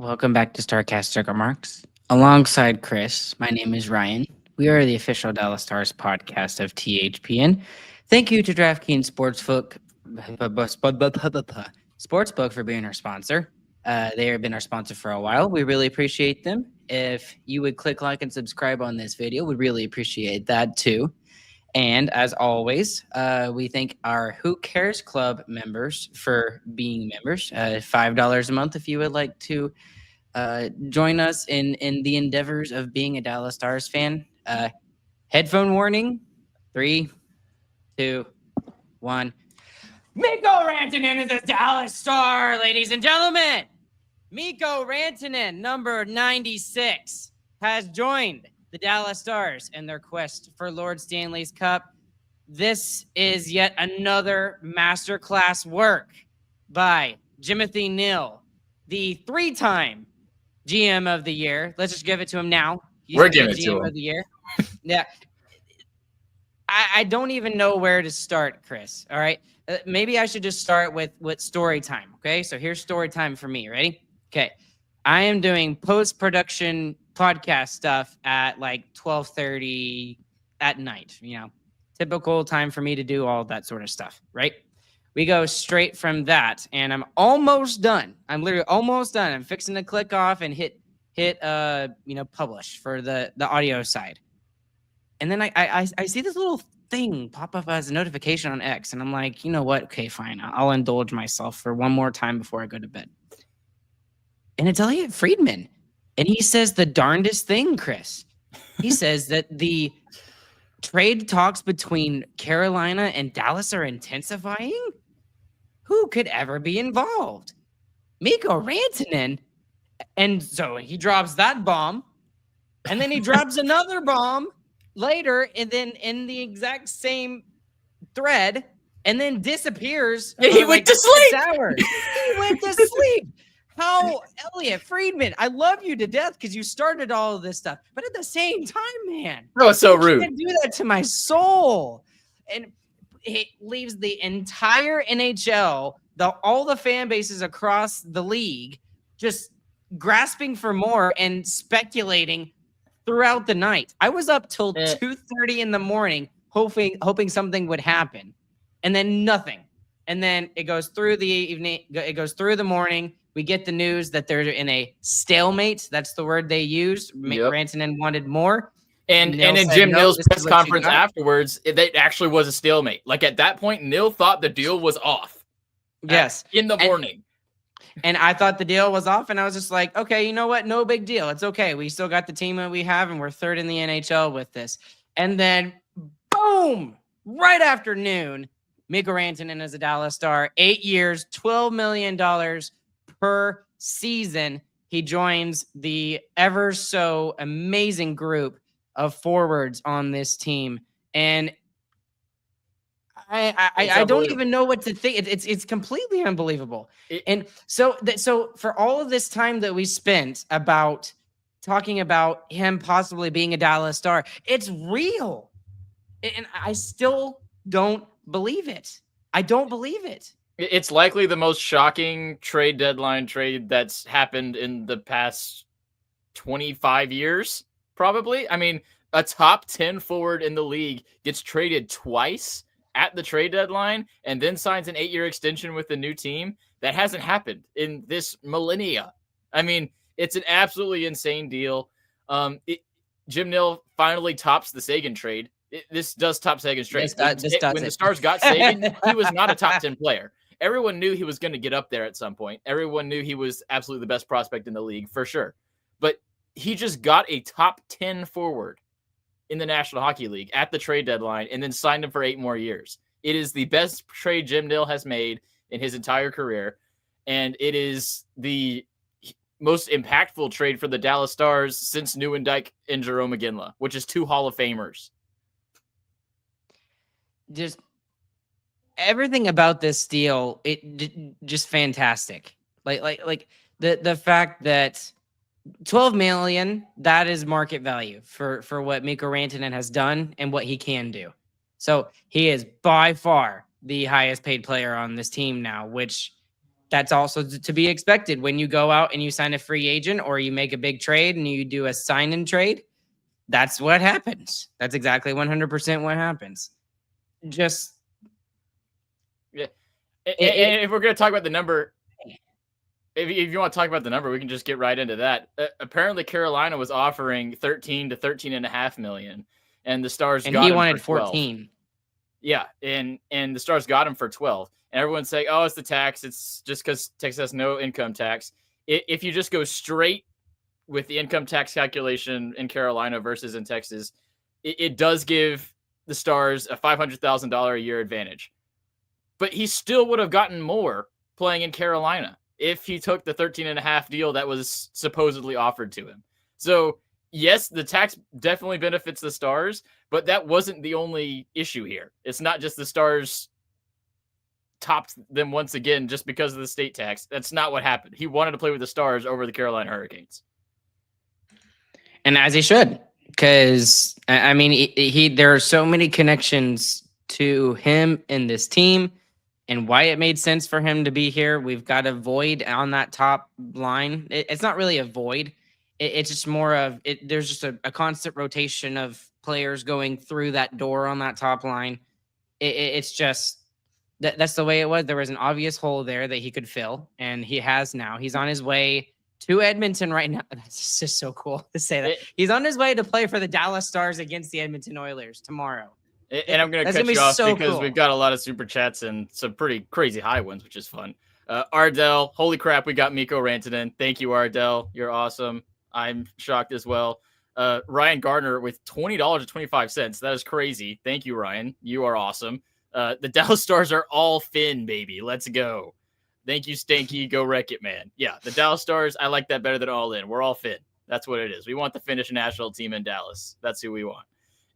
Welcome back to StarCast Circle Marks. Alongside Chris, my name is Ryan. We are the official Dallas Stars podcast of THPN. Thank you to DraftKings Sportsbook for being our sponsor. They have been our sponsor for a while. We really appreciate them. If you would click like and subscribe on this video, we'd really appreciate that too. And as always, we thank our Who Cares Club members for being members. $5 a month if you would like to join us in the endeavors of being a Dallas Stars fan. Headphone warning. 3, 2, 1. Mikko Rantanen is a Dallas Star, ladies and gentlemen. Mikko Rantanen, number 96, has joined the Dallas Stars in their quest for Lord Stanley's Cup. This is yet another masterclass work by Jim Nill, the 3-time GM of the year. Let's just give it to him now. We're giving it to GM him. Of the year. Yeah. I don't even know where to start, Chris. All right. Maybe I should just start with story time. Okay. So here's story time for me. Ready? Okay. I am doing post-production podcast stuff at like 12:30 at night, typical time for me to do all that sort of stuff, right? We go straight from that, and I'm almost done. I'm literally almost done. I'm fixing to click off and hit publish for the audio side. And then I see this little thing pop up as a notification on X, and I'm like, you know what? Okay, fine. I'll indulge myself for one more time before I go to bed. And it's Elliot Friedman. And he says the darndest thing, Chris. He says that the trade talks between Carolina and Dallas are intensifying. Who could ever be involved? Mikko Rantanen. And so he drops that bomb. And then he drops another bomb later, and then in the exact same thread, and then disappears. He went to sleep. He went to sleep. How, Elliot Friedman, I love you to death because you started all of this stuff. But at the same time, man. That was so rude. You can't do that to my soul. And it leaves the entire NHL, all the fan bases across the league, just grasping for more and speculating throughout the night. I was up till 2:30 in the morning, hoping something would happen. And then nothing. And then it goes through the evening. It goes through the morning. We get the news that they're in a stalemate. That's the word they used. Yep. Rantanen wanted more. And in Jim Nill's press conference afterwards, it actually was a stalemate. Like at that point, Nill thought the deal was off. Yes. In the morning. And I thought the deal was off, and I was just like, okay, you know what? No big deal. It's okay. We still got the team that we have, and we're third in the NHL with this. And then, boom, right after noon, Mikko Rantanen is a Dallas Star. 8 years, $12 million per season. He joins the ever so amazing group of forwards on this team. And I don't even know what to think. It's completely unbelievable. And so for all of this time that we spent about talking about him possibly being a Dallas Star, it's real. And I still don't believe it. I don't believe it. It's likely the most shocking trade deadline trade that's happened in the past 25 years, probably. I mean, a top 10 forward in the league gets traded twice at the trade deadline and then signs an 8-year extension with the new team. That hasn't happened in this millennia. I mean, it's an absolutely insane deal. Jim Nill finally tops the Seguin trade. This does top Seguin's trade. This does when the Stars got Seguin, he was not a top 10 player. everyone knew he was going to get up there at some point. Everyone knew he was absolutely the best prospect in the league for sure. But he just got a top 10 forward in the National Hockey League at the trade deadline and then signed him for 8 more years. It is the best trade Jim Nill has made in his entire career. And it is the most impactful trade for the Dallas Stars since Nieuwendyk and Jarome Iginla, which is 2 Hall of Famers. Just everything about this deal, just fantastic. Like the fact that $12 million, that is market value for what Mikko Rantanen has done and what he can do. So he is by far the highest paid player on this team now, which that's also to be expected when you go out and you sign a free agent or you make a big trade and you do a sign and trade. That's what happens. That's exactly 100% what happens. Just yeah. And if we're going to talk about the number, if you want to talk about the number, we can just get right into that. Apparently, Carolina was offering 13 to 13.5 million, and the Stars got him. He wanted for 14. Yeah, and the Stars got him for 12. And everyone's saying, "Oh, it's the tax. It's just because Texas has no income tax." If you just go straight with the income tax calculation in Carolina versus in Texas, it does give the Stars a $500,000 a year advantage. But he still would have gotten more playing in Carolina if he took the 13.5 deal that was supposedly offered to him. So, yes, the tax definitely benefits the Stars, but that wasn't the only issue here. It's not just the Stars topped them once again just because of the state tax. That's not what happened. He wanted to play with the Stars over the Carolina Hurricanes. And as he should, because, I mean, there are so many connections to him and this team and why it made sense for him to be here. We've got a void on that top line. It's not really a void. It's just more of it. There's just a constant rotation of players going through that door on that top line. It's just that's the way it was. There was an obvious hole there that he could fill, and he has now. He's on his way to Edmonton right now. That's just so cool to say that. He's on his way to play for the Dallas Stars against the Edmonton Oilers tomorrow. And I'm going to cut you off because we've got a lot of super chats and some pretty crazy high ones, which is fun. Ardell, holy crap, we got Mikko Rantanen. Thank you, Ardell. You're awesome. I'm shocked as well. Ryan Gardner with $20.25. That is crazy. Thank you, Ryan. You are awesome. The Dallas Stars are all Finn, baby. Let's go. Thank you, Stanky. Go wreck it, man. Yeah, the Dallas Stars, I like that better than all in. We're all Finn. That's what it is. We want the Finnish national team in Dallas. That's who we want.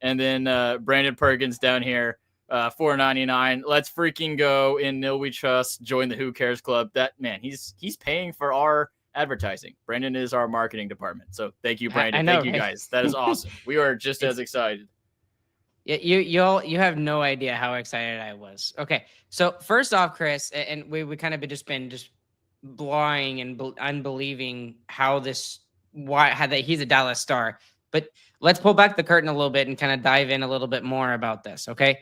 And then Brandon Perkins down here, $4.99. Let's freaking go. In Nill we trust. Join the Who Cares Club. That man, he's paying for our advertising. Brandon is our marketing department. So thank you, Brandon. Thank you, guys. That is awesome. We are just as excited. Yeah, you have no idea how excited I was. Okay, so first off, Chris, and we kind of been just blind and unbelieving how that he's a Dallas Star. But let's pull back the curtain a little bit and kind of dive in a little bit more about this. Okay,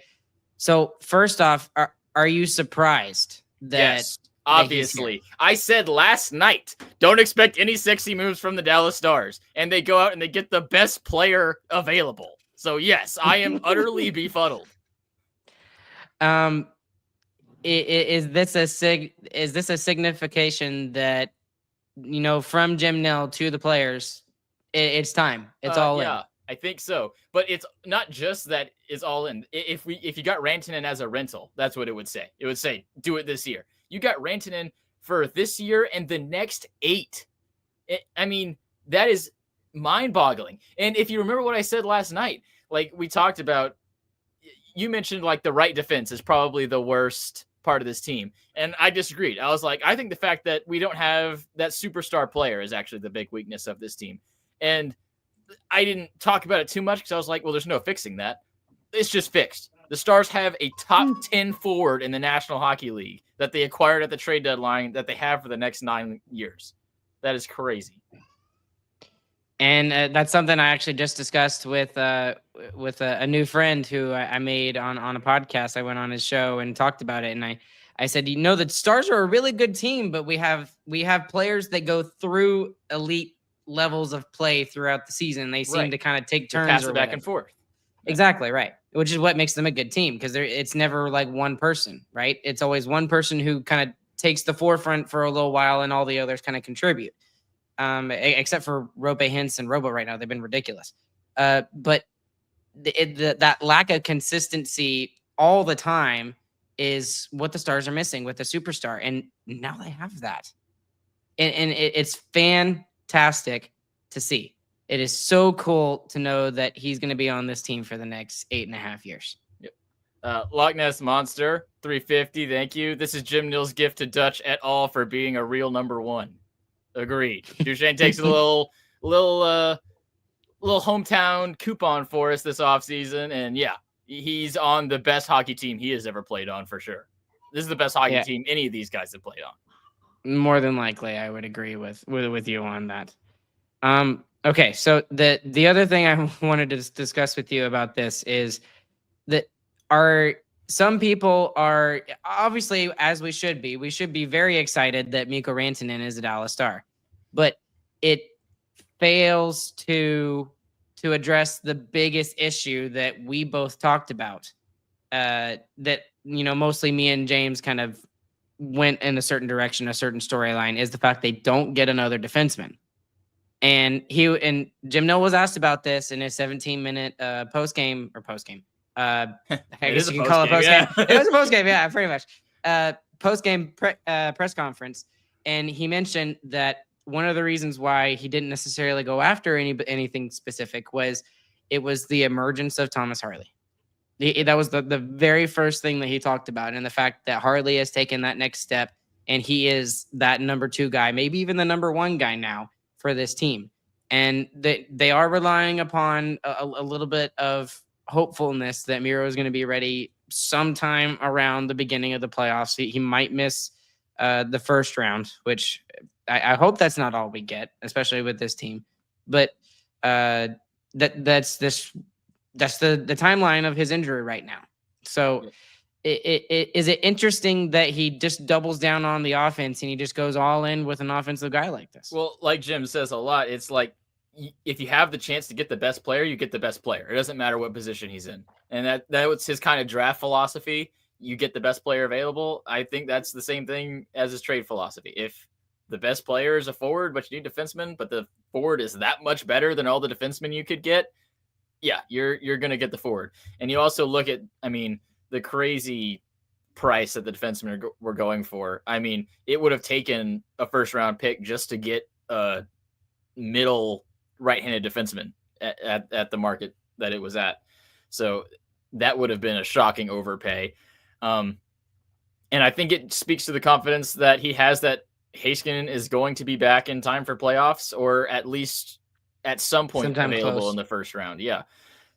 so first off, are you surprised that? Yes, obviously. I said last night, don't expect any sexy moves from the Dallas Stars, and they go out and they get the best player available. So yes, I am utterly befuddled. Is this a signification that, from Jim Nill to the players, it's time. It's all in. Yeah, I think so. But it's not just that it's all in. If you got Rantanen as a rental, that's what it would say. It would say, do it this year. You got Rantanen for this year and the next 8. That is mind-boggling. And if you remember what I said last night, like we talked about, you mentioned like the right defense is probably the worst part of this team. And I disagreed. I was like, I think the fact that we don't have that superstar player is actually the big weakness of this team. And I didn't talk about it too much because I was like, well, there's no fixing that. It's just fixed. The Stars have a top 10 forward in the National Hockey League that they acquired at the trade deadline that they have for the next 9 years. That is crazy. And that's something I actually just discussed with a new friend who I made on a podcast. I went on his show and talked about it. And I said, the Stars are a really good team, but we have players that go through elite levels of play throughout the season. They seem to kind of take turns pass it back and forth. Exactly right. Which is what makes them a good team, because it's never like one person, right? It's always one person who kind of takes the forefront for a little while, and all the others kind of contribute. Except for Rope Hints and Robo right now, they've been ridiculous. But that lack of consistency all the time is what the Stars are missing with the superstar, and now they have that, and it's fantastic to see. It is so cool to know that he's going to be on this team for the next 8.5 years. Yep. Loch Ness Monster 350. Thank you. This is Jim Nill's gift to Dutch et al. For being a real number one. Agreed. Duchesne takes a little hometown coupon for us this offseason, and yeah, he's on the best hockey team he has ever played on for sure. This is the best hockey team any of these guys have played on. More than likely, I would agree with you on that. Okay, so the other thing I wanted to discuss with you about this is that some people are obviously, as we should be very excited that Mikko Rantanen is a Dallas Star, but it fails to address the biggest issue that we both talked about, that, mostly me and James kind of went in a certain direction, a certain storyline, is the fact they don't get another defenseman. And Jim Nill was asked about this in his 17-minute post-game. I guess you can call it post-game. Yeah. It was a post-game, yeah, pretty much. Post-game press conference. And he mentioned that one of the reasons why he didn't necessarily go after anything specific was the emergence of Thomas Harley. That was the very first thing that he talked about, and the fact that Harley has taken that next step, and he is that number 2 guy, maybe even the number 1 guy now for this team. And they are relying upon a little bit of hopefulness that Miro is going to be ready sometime around the beginning of the playoffs. He might miss the first round, which I hope that's not all we get, especially with this team. But that's the timeline of his injury right now. So is it interesting that he just doubles down on the offense and he just goes all in with an offensive guy like this? Well, like Jim says a lot, it's like, if you have the chance to get the best player, you get the best player. It doesn't matter what position he's in. And that was his kind of draft philosophy. You get the best player available. I think that's the same thing as his trade philosophy. If the best player is a forward, but you need defensemen, but the forward is that much better than all the defensemen you could get, yeah, you're going to get the forward. And you also look at, the crazy price that the defensemen were going for. It would have taken a first-round pick just to get a middle right-handed defenseman at the market that it was at. So that would have been a shocking overpay. And I think it speaks to the confidence that he has that Heiskanen is going to be back in time for playoffs, or at least at some point sometime available close in the first round. Yeah.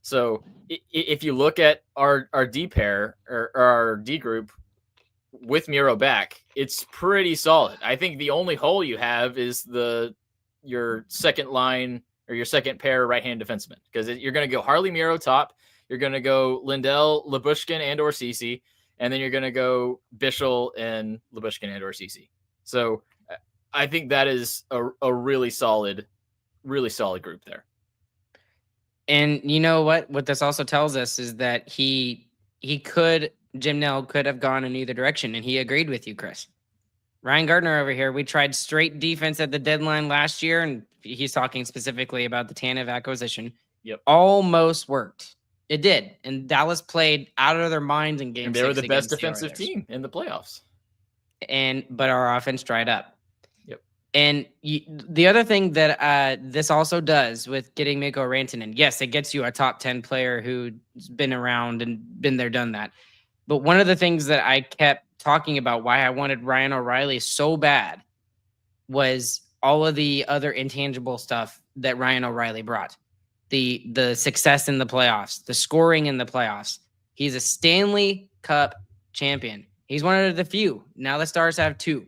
So if you look at our D pair or our D group with Miro back, it's pretty solid. I think the only hole you have is your second line or your second pair right-hand defenseman, because you're going to go Harley Miro top. You're going to go Lindell, Lyubushkin, and or Ceci, and then you're going to go Bischel and Lyubushkin and or Ceci. So I think that is a really solid group there. And you know what this also tells us is that Jim Nill could have gone in either direction, and he agreed with you, Chris. Ryan Gardner over here, we tried straight defense at the deadline last year, and he's talking specifically about the Tanev acquisition. Yep. Almost worked. It did. And Dallas played out of their minds in game 6. They were the best defensive team in the playoffs. But our offense dried up. Yep. And the other thing that this also does with getting Mikko Rantanen, yes, it gets you a top 10 player who's been around and been there, done that. But one of the things that I kept talking about why I wanted Ryan O'Reilly so bad was all of the other intangible stuff that Ryan O'Reilly brought. The success in the playoffs, the scoring in the playoffs. He's a Stanley Cup champion. He's one of the few. Now the Stars have 2.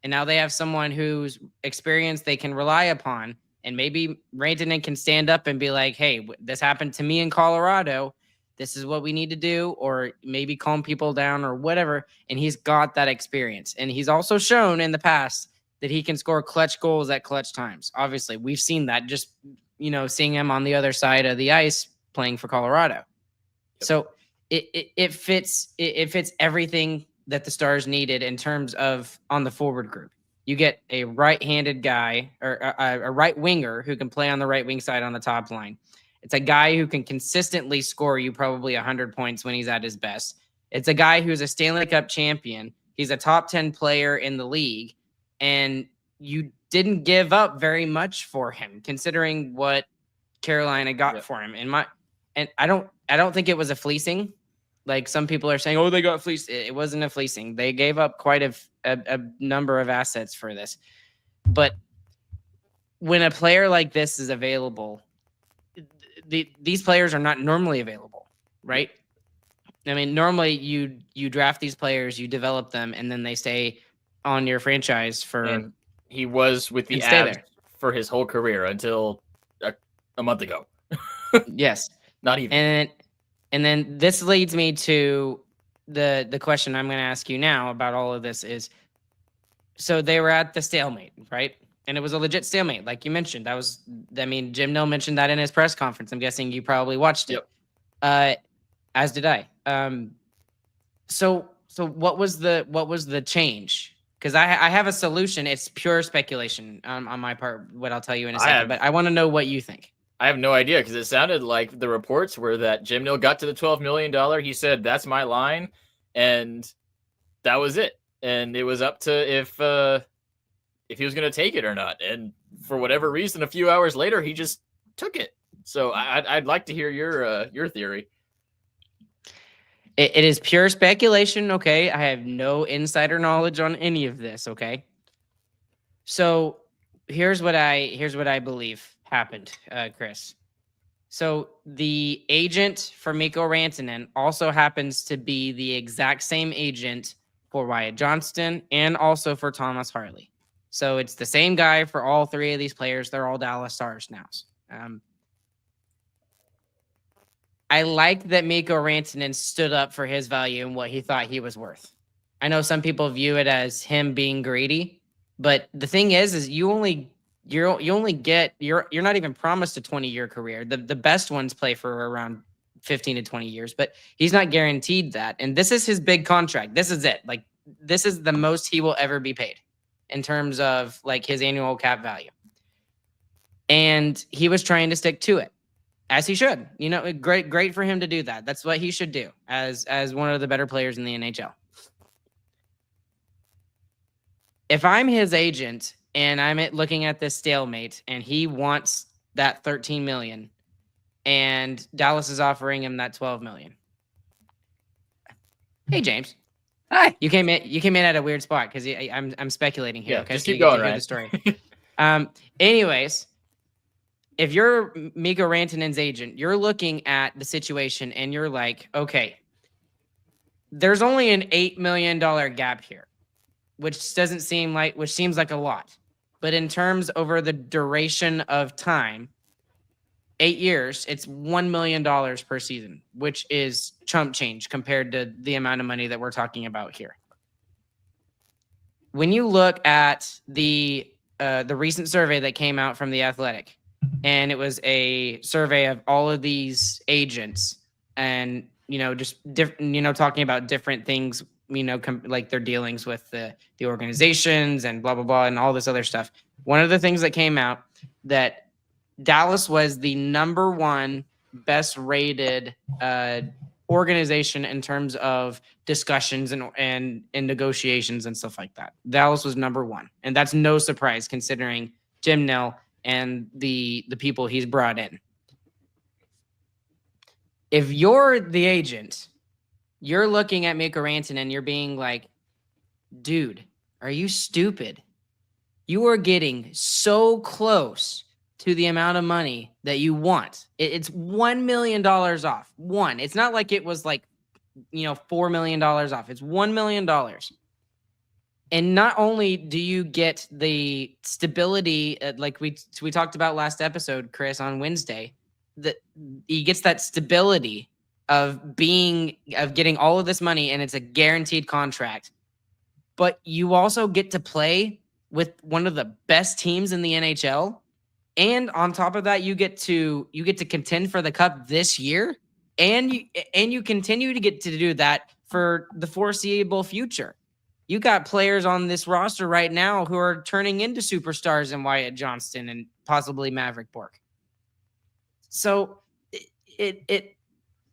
And now they have someone whose experience they can rely upon. And maybe Rantanen can stand up and be like, hey, this happened to me in Colorado. This is what we need to do, or maybe calm people down or whatever. And he's got that experience. And he's also shown in the past that he can score clutch goals at clutch times. Obviously, we've seen that just, seeing him on the other side of the ice playing for Colorado. So it fits everything that the Stars needed in terms of on the forward group. You get a right-handed guy or a right winger who can play on the right wing side on the top line. It's a guy who can consistently score you probably 100 points when he's at his best. It's a guy who's a Stanley Cup champion. He's a top 10 player in the league, and you didn't give up very much for him, considering what Carolina got for him. And I don't think it was a fleecing. Like some people are saying, oh, they got fleeced. It wasn't a fleecing. They gave up quite a number of assets for this. But when a player like this is available, these players are not normally available, right? I mean, normally you draft these players, you develop them, and then they stay on your franchise for. And he was with the Avs for his whole career until a month ago. Yes, not even. And then this leads me to the question I'm going to ask you now about all of this is, so they were at the stalemate, right? And it was a legit stalemate, like you mentioned. Jim Nill mentioned that in his press conference. I'm guessing you probably watched it, as did I. So what was the change? Because I have a solution. It's pure speculation on my part. What I'll tell you in a second, but I want to know what you think. I have no idea, because it sounded like the reports were that Jim Nill got to the $12 million. He said, that's my line. And that was it. And it was up to if he was going to take it or not. And for whatever reason, a few hours later, he just took it. So I'd like to hear your theory. It is pure speculation. Okay. I have no insider knowledge on any of this. Okay. So here's what I believe happened, Chris. So the agent for Mikko Rantanen also happens to be the exact same agent for Wyatt Johnston and also for Thomas Harley. So it's the same guy for all three of these players. They're all Dallas Stars now. I like that Mikko Rantanen stood up for his value and what he thought he was worth. I know some people view it as him being greedy, but the thing is you're not even promised a 20-year career. The best ones play for around 15 to 20 years, but he's not guaranteed that. And this is his big contract. This is it. Like, this is the most he will ever be paid in terms of like his annual cap value. And he was trying to stick to it, as he should. You know, great for him to do that. That's what he should do as one of the better players in the NHL. If I'm his agent and I'm looking at this stalemate and he wants that $13 million and Dallas is offering him that $12 million. Hey, James. Hi. You came in at a weird spot because I'm speculating here. Yeah, okay, just so keep going, right? The story. Anyways, if you're Mikko Rantanen's agent, you're looking at the situation and you're like, okay, there's only an $8 million gap here, which seems like a lot. But in terms over the duration of time, 8 years, it's $1 million per season, which is chump change compared to the amount of money that we're talking about here. When you look at the recent survey that came out from The Athletic, and it was a survey of all of these agents and, just different, talking about different things, like their dealings with the organizations and blah, blah, blah, and all this other stuff. One of the things that came out that Dallas was the number one best rated organization in terms of discussions and negotiations and stuff like that. Dallas was number one. And that's no surprise considering Jim Nill and the people he's brought in. If you're the agent, you're looking at Mikko Rantanen and you're being like, dude, are you stupid? You are getting so close to the amount of money that you want. It's $1 million off. One. It's not like it was like, $4 million off. It's $1 million. And not only do you get the stability, like we talked about last episode, Chris, on Wednesday, that he gets that stability of getting all of this money, and it's a guaranteed contract. But you also get to play with one of the best teams in the NHL, and on top of that, you get to contend for the cup this year. and you continue to get to do that for the foreseeable future. You got players on this roster right now who are turning into superstars in Wyatt Johnston and possibly Maverick Bork. So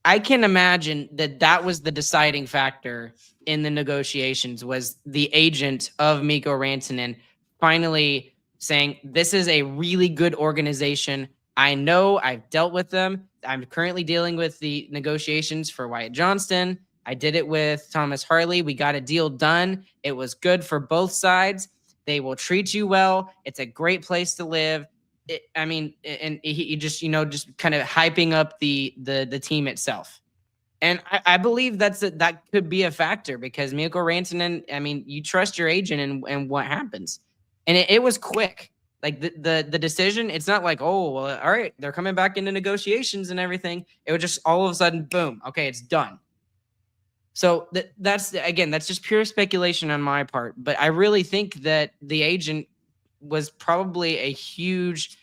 I can imagine that was the deciding factor in the negotiations, was the agent of Mikko Rantanen finally saying, this is a really good organization. I know, I've dealt with them. I'm currently dealing with the negotiations for Wyatt Johnston. I did it with Thomas Harley. We got a deal done. It was good for both sides. They will treat you well. It's a great place to live. And he just, just kind of hyping up the team itself. And I believe that could be a factor, because Mikko Rantanen, you trust your agent and what happens. And it was quick. Like the decision, it's not like, oh, well, all right, they're coming back into negotiations and everything. It was just all of a sudden, boom, okay, it's done. So that's just pure speculation on my part. But I really think that the agent was probably a huge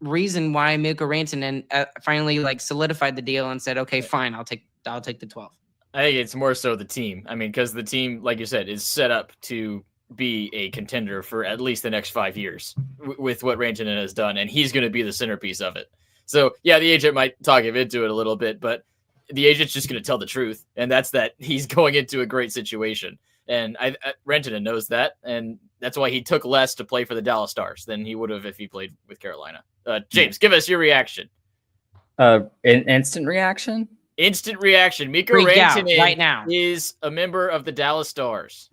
reason why Mikko Rantanen finally solidified the deal and said, okay, fine, I'll take the 12. I think it's more so the team. Because the team, like you said, is set up to be a contender for at least the next 5 years with what Rantanen has done, and he's going to be the centerpiece of it. So yeah, the agent might talk him into it a little bit, but the agent's just going to tell the truth, and that's that he's going into a great situation. And Rantanen knows that, and that's why he took less to play for the Dallas Stars than he would have if he played with Carolina. James, give us your reaction. An instant reaction? Instant reaction. Mikko Rantanen right now is a member of the Dallas Stars.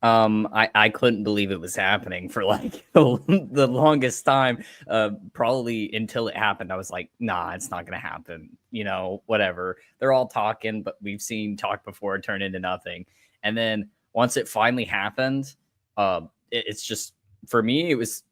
I couldn't believe it was happening for the longest time, probably until it happened. I was like, nah, it's not going to happen. Whatever. They're all talking, but we've seen talk before turn into nothing. And then once it finally happened, it's just, for me, it was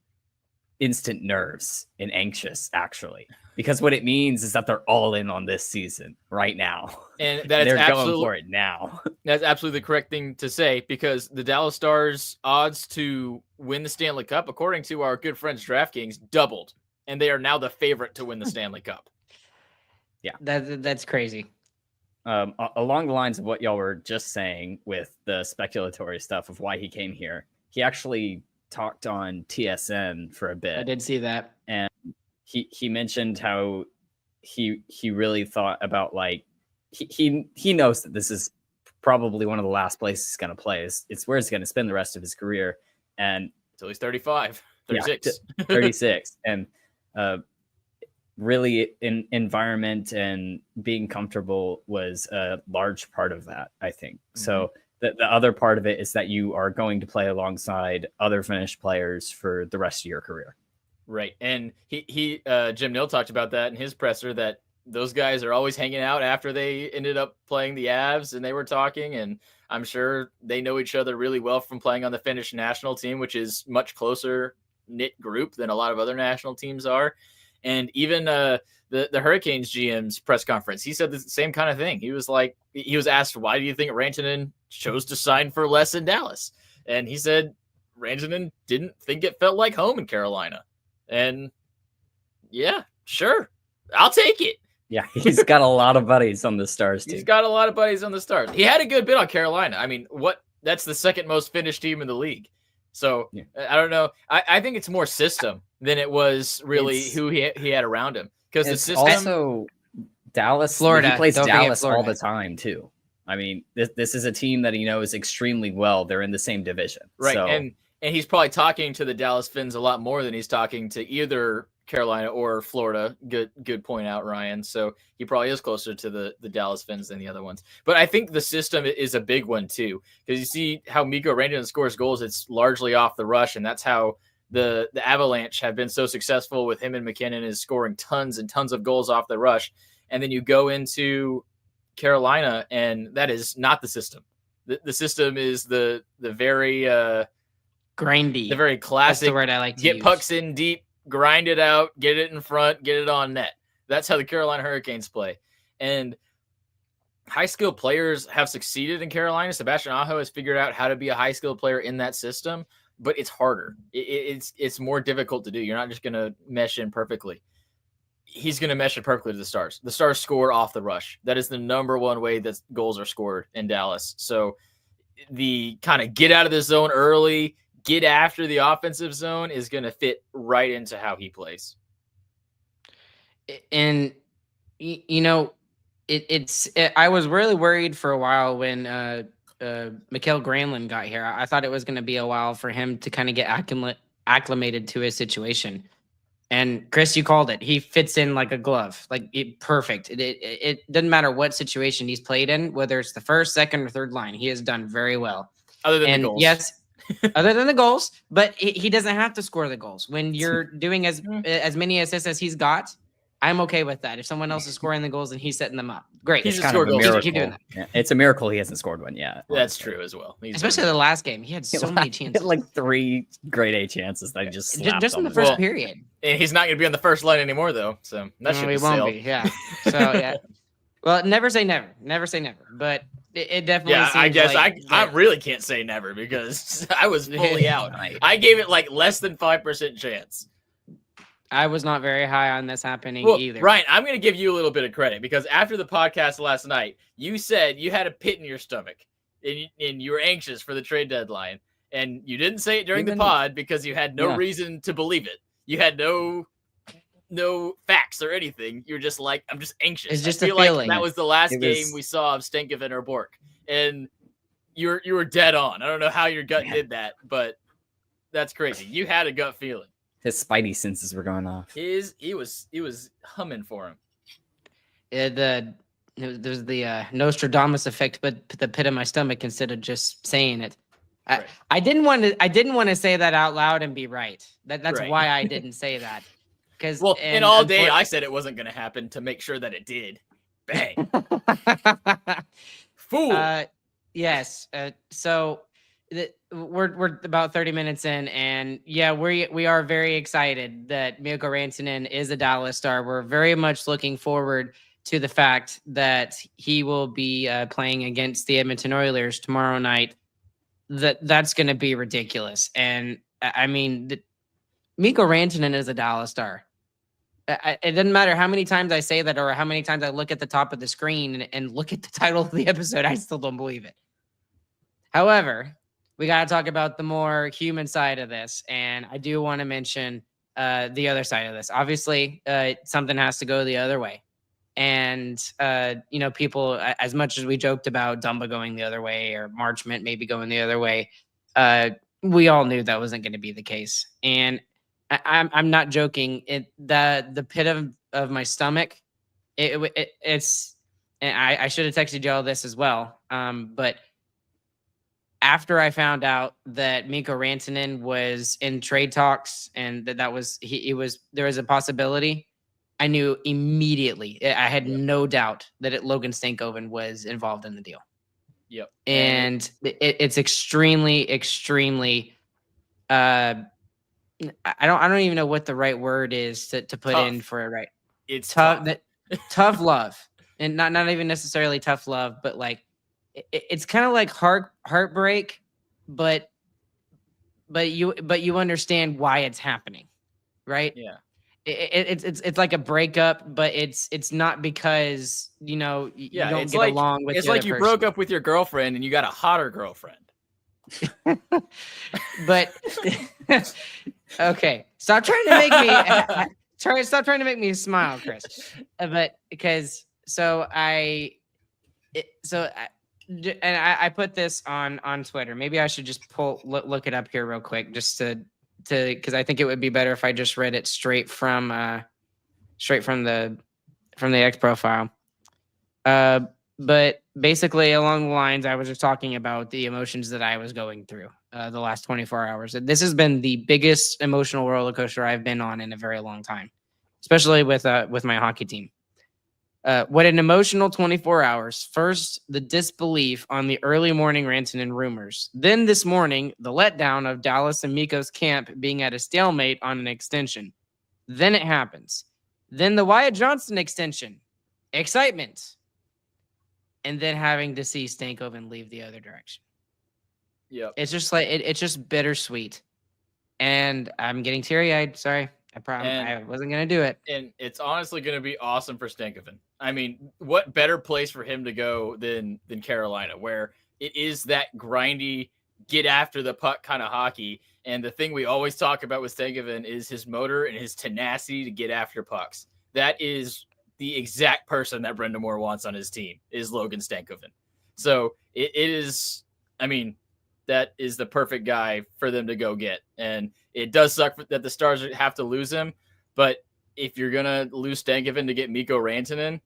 instant nerves and anxious, actually, because what it means is that they're all in on this season right now. And that they're going for it now. That's absolutely the correct thing to say, because the Dallas Stars' odds to win the Stanley Cup, according to our good friends DraftKings, doubled, and they are now the favorite to win the Stanley Cup. Yeah, that's crazy. Along the lines of what y'all were just saying with the speculatory stuff of why he came here, he actually talked on TSN for a bit. I did see that, and he mentioned how he really thought about he knows that this is probably one of the last places he's going to play. It's where he's going to spend the rest of his career, and until he's 35, 36, 36, and really environment and being comfortable was a large part of that, I think. Mm-hmm. So the other part of it is that you are going to play alongside other Finnish players for the rest of your career. Right. And he Jim Nill talked about that in his presser, that those guys are always hanging out after they ended up playing the Avs, and they were talking, and I'm sure they know each other really well from playing on the Finnish national team, which is much closer knit group than a lot of other national teams are. And even the Hurricanes GM's press conference, he said the same kind of thing. He was asked, why do you think Rantanen chose to sign for less in Dallas? And he said Rantanen didn't think it felt like home in Carolina. And yeah, sure, I'll take it. Yeah, he's got a lot of buddies on the Stars team. He's got a lot of buddies on the Stars. He had a good bit on Carolina. That's the second most Finnish team in the league. So yeah. I don't know. I think it's more system than it was really who he had around him. Because the system, also Dallas, Florida. He plays Dallas all the time too. This is a team that he knows extremely well. They're in the same division, right? So. And he's probably talking to the Dallas Finns a lot more than he's talking to either Carolina or Florida. Good point out, Ryan. So he probably is closer to the Dallas Finns than the other ones. But I think the system is a big one too, because you see how Mikko Rantanen scores goals. It's largely off the rush, and that's how the Avalanche have been so successful with him and McKinnon, is scoring tons and tons of goals off the rush. And then you go into Carolina, and that is not the system. The system is the very grindy, the very classic. That's the word I like to get use. Pucks in deep, grind it out, get it in front, get it on net. That's how the Carolina Hurricanes play. And high-skilled players have succeeded in Carolina. Sebastian Aho has figured out how to be a high-skilled player in that system, but it's harder. It's more difficult to do. You're not just going to mesh in perfectly. he's going to mesh it perfectly to the Stars. The Stars score off the rush. That is the number one way that goals are scored in Dallas. So the kind of get out of the zone early, get after the offensive zone is going to fit right into how he plays. And I was really worried for a while when Mikael Granlund got here. I thought it was going to be a while for him to kind of get acclimated to his situation. And Chris, you called it. He fits in like a glove, perfect. It doesn't matter what situation he's played in, whether it's the first, second, or third line. He has done very well. Other than the goals. Yes, other than the goals, but he doesn't have to score the goals. When you're doing as many assists as he's got, I'm okay with that. If someone else is scoring the goals and he's setting them up, great. It's kind of a miracle. Keep doing that. Yeah, it's a miracle he hasn't scored one yet. That's true as well. Especially the last game. He had so many chances. He had like 3 grade A chances that he just slapped just in the first period. And he's not going to be on the first line anymore, though. So that should be won't be. Yeah. So yeah. Well, never say never. Never say never. But it definitely. Yeah, seems I guess like I really can't say never because I was fully out. I gave it like less than 5% chance. I was not very high on this happening either. Ryan, I'm going to give you a little bit of credit because after the podcast last night, you said you had a pit in your stomach and you were anxious for the trade deadline. And you didn't say it during the pod because you had no reason to believe it. You had no facts or anything. You're just like, I'm just anxious. It's just I a feel feeling. Like that was the last game we saw of Stankoven or Bork. And you were dead on. I don't know how your gut did that, but that's crazy. You had a gut feeling. His spidey senses were going off. He was humming for him. There's the Nostradamus effect, but the pit of my stomach instead of just saying it. Right. I didn't want to say that out loud and be right. That's right. Why I didn't say that. Because and all day I said it wasn't going to happen to make sure that it did. Bang. Fool. Yes. So we're about 30 minutes in, and yeah, we are very excited that Mikko Rantanen is a Dallas Star. We're very much looking forward to the fact that he will be playing against the Edmonton Oilers tomorrow night. That's going to be ridiculous. And I mean, Mikko Rantanen is a Dallas Star. It doesn't matter how many times I say that or how many times I look at the top of the screen and look at the title of the episode. I still don't believe it. However, we got to talk about the more human side of this. And I do want to mention the other side of this. Obviously, something has to go the other way. And, people, as much as we joked about Dumba going the other way or Marchment maybe going the other way, we all knew that wasn't going to be the case. And I'm not joking. The pit of my stomach, it's, and I should have texted you all this as well. But after I found out that Mikko Rantanen was in trade talks and there was a possibility, I knew immediately. I had no doubt that Logan Stankoven was involved in the deal. Yep. And it's extremely, extremely. I don't even know what the right word is to put tough. In for it. Right. It's tough. Tough love, and not even necessarily tough love, but like it's kind of like heartbreak, but you understand why it's happening, right? Yeah. It's like a breakup, but it's not because you don't get along with. It's the like other you person. broke up with your girlfriend and you got a hotter girlfriend. But okay, stop trying to make me smile, Chris. But because I put this on Twitter. Maybe I should just look it up here real quick, just to because I think it would be better if I just read it straight from the X profile. But basically, along the lines, I was just talking about the emotions that I was going through the last 24 hours. This has been the biggest emotional roller coaster I've been on in a very long time, especially with my hockey team. What an emotional 24 hours. First, the disbelief on the early morning Rantanen rumors. Then this morning, the letdown of Dallas and Mikko's camp being at a stalemate on an extension. Then it happens. Then the Wyatt Johnston extension. Excitement. And then having to see Stankoven leave the other direction. Yep. It's just like it's just bittersweet. And I'm getting teary-eyed. Sorry. I wasn't going to do it. And it's honestly going to be awesome for Stankoven. I mean, what better place for him to go than Carolina, where it is that grindy, get after the puck kind of hockey. And the thing we always talk about with Stankoven is his motor and his tenacity to get after pucks. That is the exact person that Brendan Moore wants on his team, is Logan Stankoven. So it is, I mean, that is the perfect guy for them to go get. And it does suck that the Stars have to lose him. But if you're going to lose Stankoven to get Mikko Rantanen,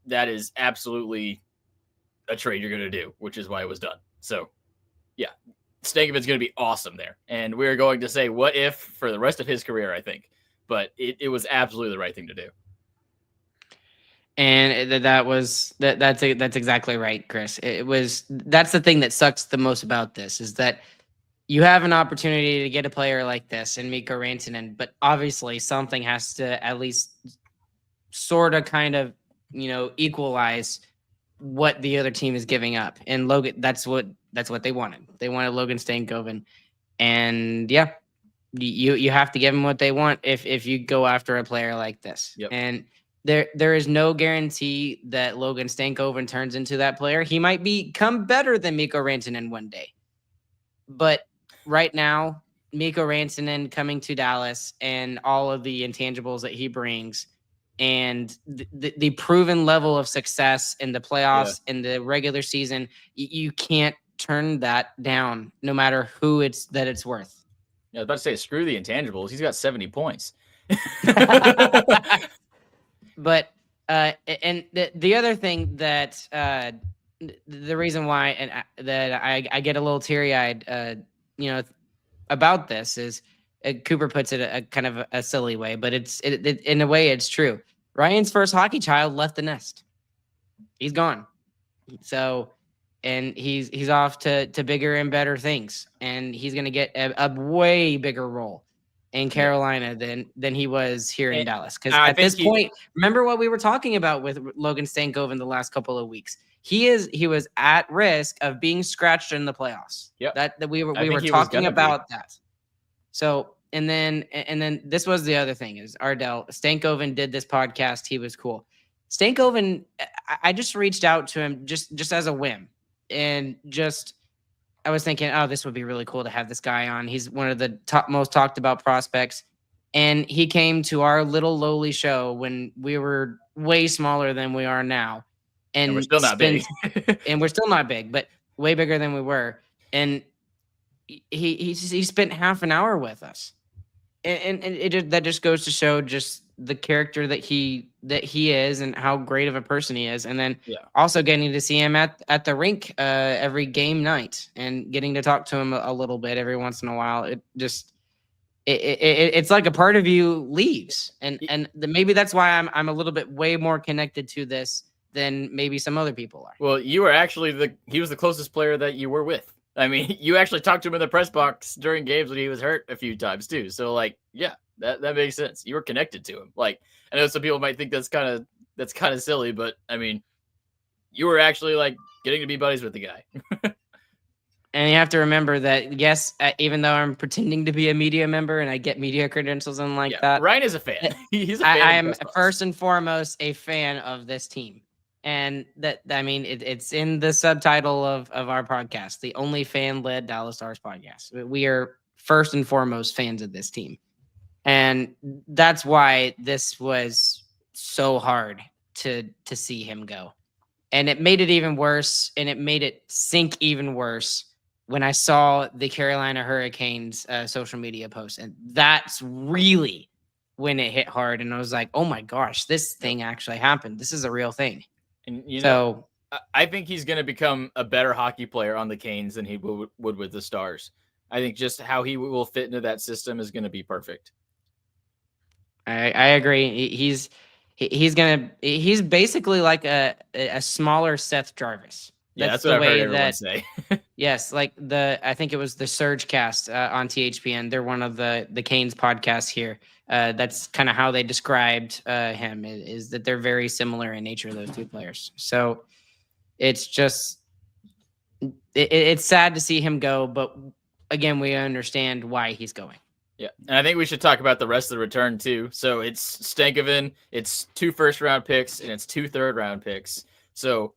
that is absolutely a trade you're going to do, which is why it was done. So, yeah, Stankoven's going to be awesome there. And we're going to say what if for the rest of his career, I think. But it was absolutely the right thing to do. And that's exactly right, Chris. That's the thing that sucks the most about this, is that you have an opportunity to get a player like this in Mikko Rantanen, but obviously something has to at least sort of kind of, equalize what the other team is giving up. And Logan, that's what they wanted. They wanted Logan Stankoven. And yeah, you have to give them what they want if you go after a player like this. Yep. And there is no guarantee that Logan Stankoven turns into that player. He might become better than Mikko Rantanen one day. But right now, Mikko Rantanen coming to Dallas and all of the intangibles that he brings and the proven level of success in the playoffs in the regular season, you can't turn that down no matter who it's worth. Yeah, I was about to say, screw the intangibles. He's got 70 points. But and the other thing that the reason why that I get a little teary-eyed about this is Cooper puts it a kind of a silly way, but it's in a way it's true. Ryan's first hockey child left the nest. He's gone. So, and he's off to bigger and better things, and he's going to get a way bigger role in Carolina than he was here in Dallas. Because at this point, remember what we were talking about with Logan Stankoven the last couple of weeks. He was at risk of being scratched in the playoffs. Yep. That we were talking about that. So and then this was the other thing is Ardell Stankoven did this podcast. He was cool. Stankoven, I just reached out to him just as a whim, and I was thinking, oh, this would be really cool to have this guy on. He's one of the most talked about prospects. And he came to our little lowly show when we were way smaller than we are now. And we're still not big. And we're still not big, but way bigger than we were. And he spent half an hour with us. And that just goes to show just the character that he is and how great of a person he is. And then also getting to see him at the rink every game night and getting to talk to him a little bit every once in a while. It's like a part of you leaves. And maybe that's why I'm a little bit way more connected to this than maybe some other people are. Well, you were actually he was the closest player that you were with. I mean, you actually talked to him in the press box during games when he was hurt a few times too. So that makes sense. You were connected to him. Like, I know some people might think that's kind of silly, but I mean, you were actually like getting to be buddies with the guy. And you have to remember that, yes, even though I'm pretending to be a media member and I get media credentials and that, Ryan is a fan. He's a fan. I am first and foremost a fan of this team. And it's in the subtitle of our podcast, the only fan-led Dallas Stars podcast. We are first and foremost fans of this team. And that's why this was so hard to see him go. And it made it even worse, and it made it sink even worse when I saw the Carolina Hurricanes social media post. And that's really when it hit hard. And I was like, oh my gosh, this thing actually happened. This is a real thing. And I think he's going to become a better hockey player on the Canes than he would with the Stars. I think just how he will fit into that system is going to be perfect. I agree. He's basically like a smaller Seth Jarvis. That's what I've heard everyone say. Yes, like I think it was the Surge Cast on THPN. They're one of the Canes podcasts here. That's kind of how they described him, is that they're very similar in nature, those two players. So it's just it's sad to see him go, but again, we understand why he's going. Yeah, and I think we should talk about the rest of the return too. So it's Stankoven, it's 2 first-round picks, and it's 2 third-round picks. So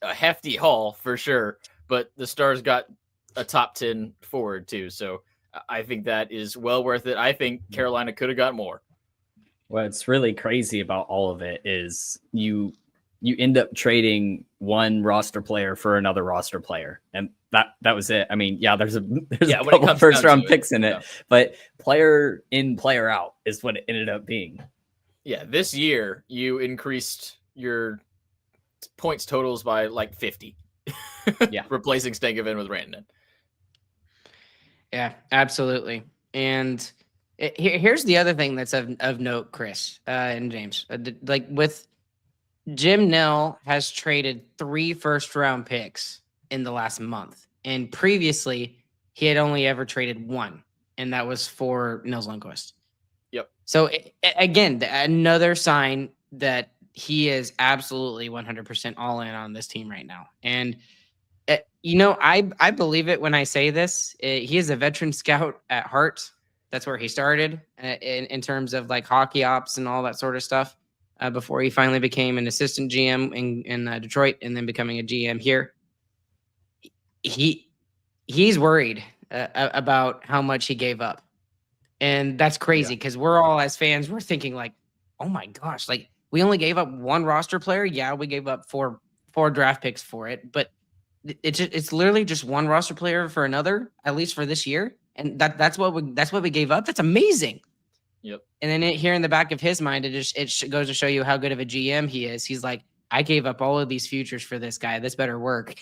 a hefty haul for sure. But the Stars got a top 10 forward too. So I think that is well worth it. I think Carolina could have got more. What's really crazy about all of it is you end up trading one roster player for another roster player, and that was it. I mean, yeah, there's a couple first round picks in it, but player in, player out is what it ended up being. Yeah, this year you increased your points totals by like 50. Yeah, replacing Stankoven with Rantanen. Yeah, absolutely. And here's the other thing that's of note, Chris and James. Like with Jim Nill has traded 3 first-round picks in the last month. And previously, he had only ever traded 1, and that was for Nils Lundqvist. Yep. So, again, another sign that he is absolutely 100% all in on this team right now. And, I believe it when I say this. He is a veteran scout at heart. That's where he started in terms of like hockey ops and all that sort of stuff. Before he finally became an assistant GM in Detroit and then becoming a GM here. He's worried about how much he gave up. And that's crazy because we're all, as fans, we're thinking like, oh my gosh, like we only gave up 1 roster player. Yeah, we gave up four draft picks for it, but it's literally just 1 roster player for another, at least for this year. And that's what we gave up. That's amazing. Yep. And then it, here in the back of his mind, it goes to show you how good of a GM he is. He's like, I gave up all of these futures for this guy. This better work.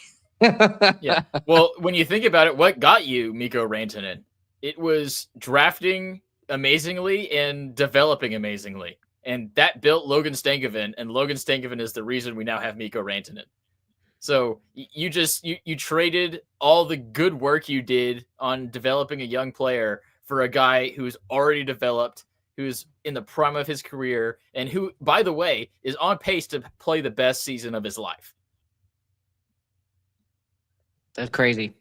Yeah. Well, when you think about it, what got you Mikko Rantanen? It was drafting amazingly and developing amazingly. And that built Logan Stankoven, and Logan Stankoven is the reason we now have Mikko Rantanen. So you traded all the good work you did on developing a young player for a guy who's already developed, who's in the prime of his career, and who, by the way, is on pace to play the best season of his life. That's crazy.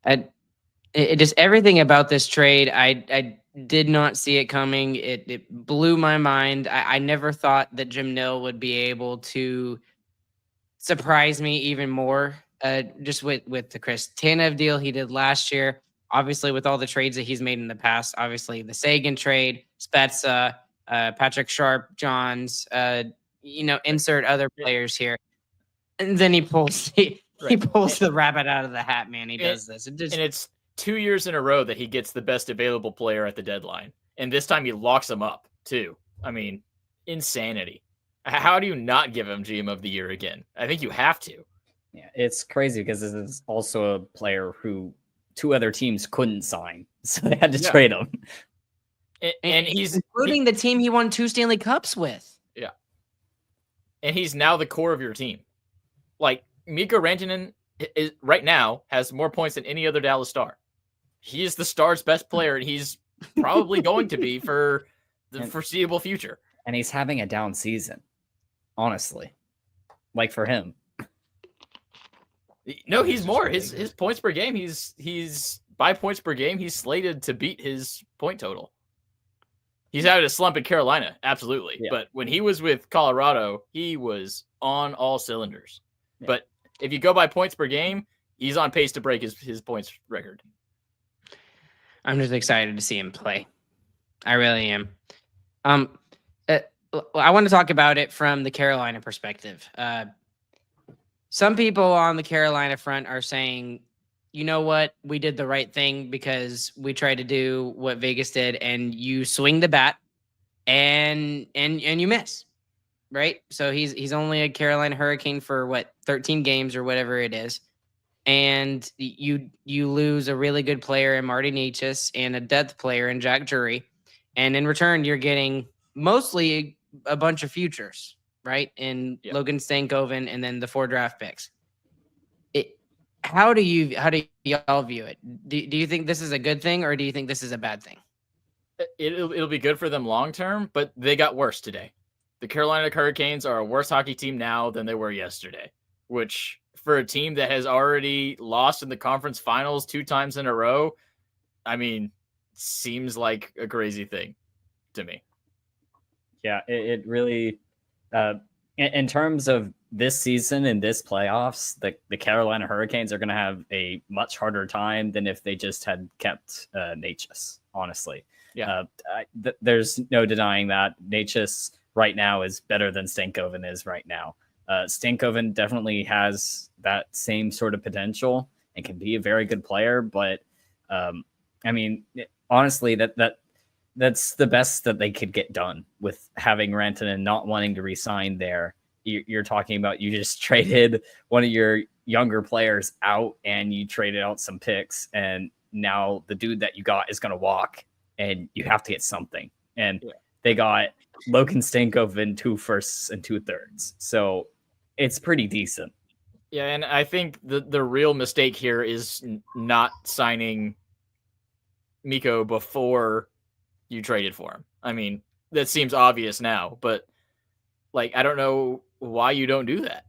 It just everything about this trade, I did not see it coming. It blew my mind. I never thought that Jim Nill would be able to surprise me even more. Just with the Chris Tanev deal he did last year. Obviously, with all the trades that he's made in the past, obviously the Seguin trade, Spezza, Patrick Sharp, Johns, insert other players here. And then he pulls the rabbit out of the hat, man. He does this. And it's 2 years in a row that he gets the best available player at the deadline. And this time he locks him up, too. I mean, insanity. How do you not give him GM of the year again? I think you have to. Yeah, it's crazy because this is also a player who 2 other teams couldn't sign, so they had to trade him. And he's including the team he won 2 Stanley Cups with. Yeah. And he's now the core of your team. Like, Mikko Rantanen is right now has more points than any other Dallas Star. He is the Stars' best player, and he's probably going to be for the foreseeable future. And he's having a down season, honestly. Like for him. No, he's more. His points per game, he's by points per game, he's slated to beat his point total. He's had a slump in Carolina, absolutely. Yeah. But when he was with Colorado, he was on all cylinders. Yeah. But if you go by points per game, he's on pace to break his points record. I'm just excited to see him play. I really am. I want to talk about it from the Carolina perspective. Some people on the Carolina front are saying, you know what, we did the right thing because we tried to do what Vegas did, and you swing the bat and you miss, right? So he's only a Carolina Hurricane for 13 games or whatever it is, and you lose a really good player in Marty Necas and a depth player in Jack Drury, and in return you're getting mostly a bunch of futures, right? In Logan Stankoven and then the 4 draft picks. How do y'all view it? Do you think this is a good thing, or do you think this is a bad thing? It'll be good for them long term, but they got worse today. The Carolina Hurricanes are a worse hockey team now than they were yesterday, which for a team that has already lost in the conference finals 2 times in a row, I mean, seems like a crazy thing to me. Yeah, it really, in terms of this season and this playoffs, the Carolina Hurricanes are going to have a much harder time than if they just had kept Natchez, honestly. Yeah. There's no denying that Natchez right now is better than Stankoven is right now. Stankoven definitely has that same sort of potential and can be a very good player, but I mean, honestly, that's the best that they could get done with having Rantanen not wanting to resign there. You're talking about you just traded one of your younger players out and you traded out some picks, and now the dude that you got is going to walk and you have to get something. And they got Logan Stankoven 2 firsts and 2/3. So it's pretty decent. Yeah, and I think the real mistake here is not signing Mikko before you traded for him. I mean, that seems obvious now, but like, I don't know why you don't do that.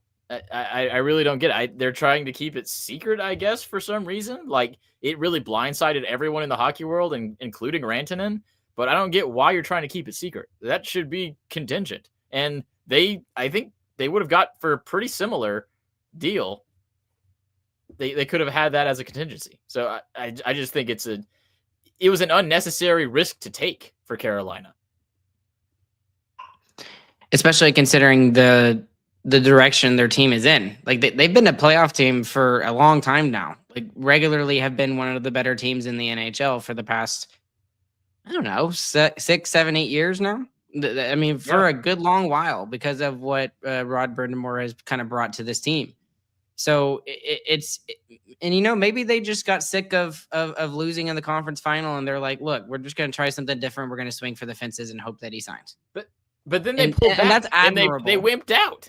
I really don't get it. They're trying to keep it secret, I guess, for some reason. Like, it really blindsided everyone in the hockey world, including Rantanen. But I don't get why you're trying to keep it secret. That should be contingent. And I think they would have got for a pretty similar deal. They could have had that as a contingency. So I just think it was an unnecessary risk to take for Carolina. Especially considering the direction their team is in. Like they've been a playoff team for a long time now. Like regularly have been one of the better teams in the NHL for the past, I don't know, 6, 7, 8 years now. I mean, for a good long while because of what Rod Brindamore has kind of brought to this team. So and maybe they just got sick of losing in the conference final, and they're like, look, we're just going to try something different. We're going to swing for the fences and hope that he signs. But then they pulled back, and that's admirable. And they wimped out.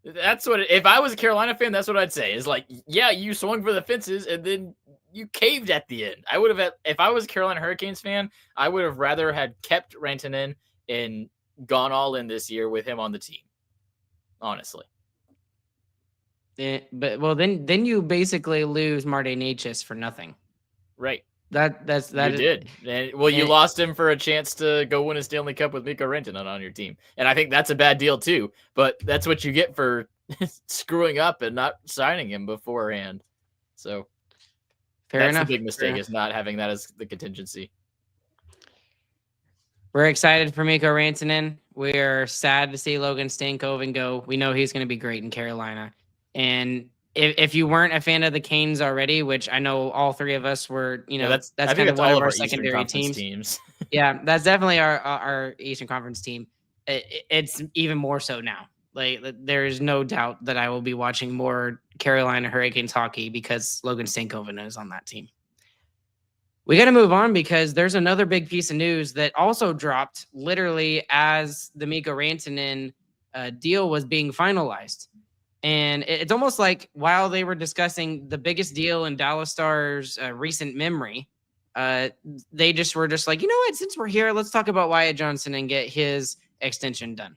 That's what. If I was a Carolina fan, that's what I'd say. Is like, yeah, you swung for the fences, and then you caved at the end. I would have, if I was a Carolina Hurricanes fan, I would have rather had kept Rantanen and gone all in this year with him on the team. Honestly. Then you basically lose Marty Natchez for nothing. Right. You did. You lost him for a chance to go win a Stanley Cup with Mikko Rantanen on your team. And I think that's a bad deal too. But that's what you get for screwing up and not signing him beforehand. So fair enough. The big mistake is not having that as the contingency. We're excited for Mikko Rantanen. We're sad to see Logan Stankoven go. We know he's going to be great in Carolina. And if you weren't a fan of the Canes already, which I know all three of us were, that's kind of one of our secondary teams. Yeah, that's definitely our Eastern Conference team. It's even more so now. Like, there's no doubt that I will be watching more Carolina Hurricanes hockey because Logan Stankoven is on that team. We got to move on because there's another big piece of news that also dropped literally as the Mikko Rantanen deal was being finalized. And it's almost like while they were discussing the biggest deal in Dallas Stars' recent memory, they were just like, you know what? Since we're here, let's talk about Wyatt Johnston and get his extension done.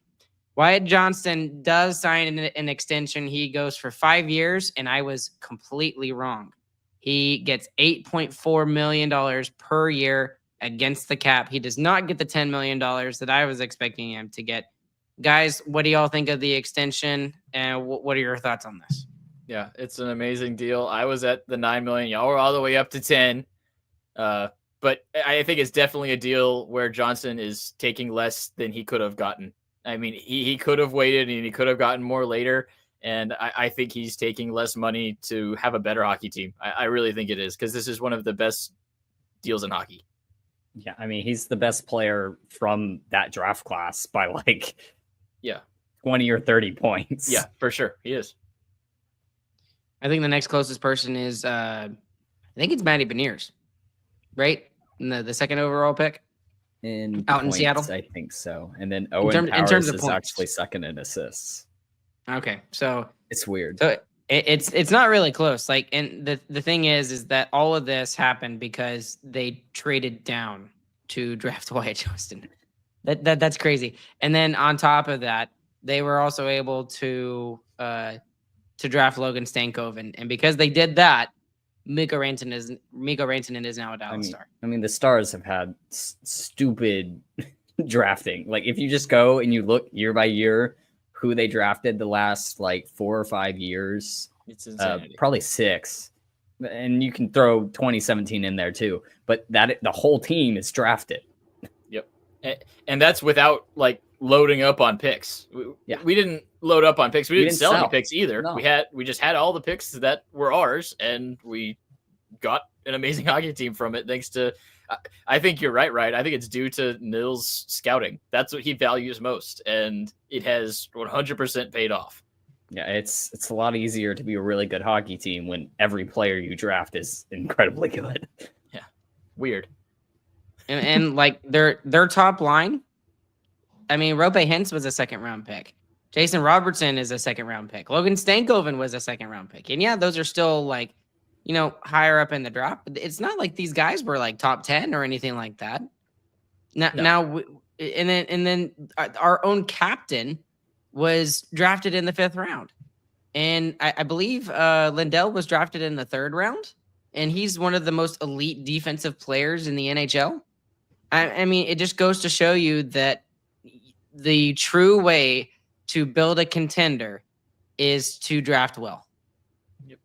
Wyatt Johnston does sign an extension. He goes for 5 years, and I was completely wrong. He gets $8.4 million per year against the cap. He does not get the $10 million that I was expecting him to get. Guys, what do y'all think of the extension, and what are your thoughts on this? Yeah, it's an amazing deal. I was at the $9 million. Y'all were all the way up to 10. But I think it's definitely a deal where Johnston is taking less than he could have gotten. I mean, he could have waited and he could have gotten more later. And I think he's taking less money to have a better hockey team. I really think it is, because this is one of the best deals in hockey. Yeah, I mean, he's the best player from that draft class by 20 or 30 points. Yeah, for sure. He is. I think the next closest person is, I think it's Matty Beniers, right? The second overall pick out in Seattle. I think so. And then Owen Powers is actually second in assists. Okay, so it's weird. So it's not really close. Like, and the thing is that all of this happened because they traded down to draft Wyatt Johnston. That's crazy. And then on top of that, they were also able to draft Logan Stankoven. And because they did that, Mikko Rantanen is now a Dallas Star. I mean, the Stars have had stupid drafting. Like, if you just go and you look year by year who they drafted the last like 4 or 5 years, It's insanity. probably 6, and you can throw 2017 in there too. But the whole team is drafted. Yep, and that's without like loading up on picks. We didn't load up on picks. We didn't sell any picks either. No. We just had all the picks that were ours, and we got an amazing hockey team from it. Thanks to, I think you're right. I think it's due to Nill's scouting. That's what he values most, and it has 100% paid off. Yeah, it's a lot easier to be a really good hockey team when every player you draft is incredibly good. Yeah, weird. And like their top line. I mean, Rope Hintz was a 2nd-round pick. Jason Robertson is a 2nd-round pick. Logan Stankoven was a 2nd-round pick. And yeah, those are still like, higher up in the draft. But it's not like these guys were like top 10 or anything like that. Now, and then our own captain was drafted in the 5th round, and I believe Lindell was drafted in the 3rd round, and he's one of the most elite defensive players in the NHL. I mean, it just goes to show you that the true way to build a contender is to draft well. Yep.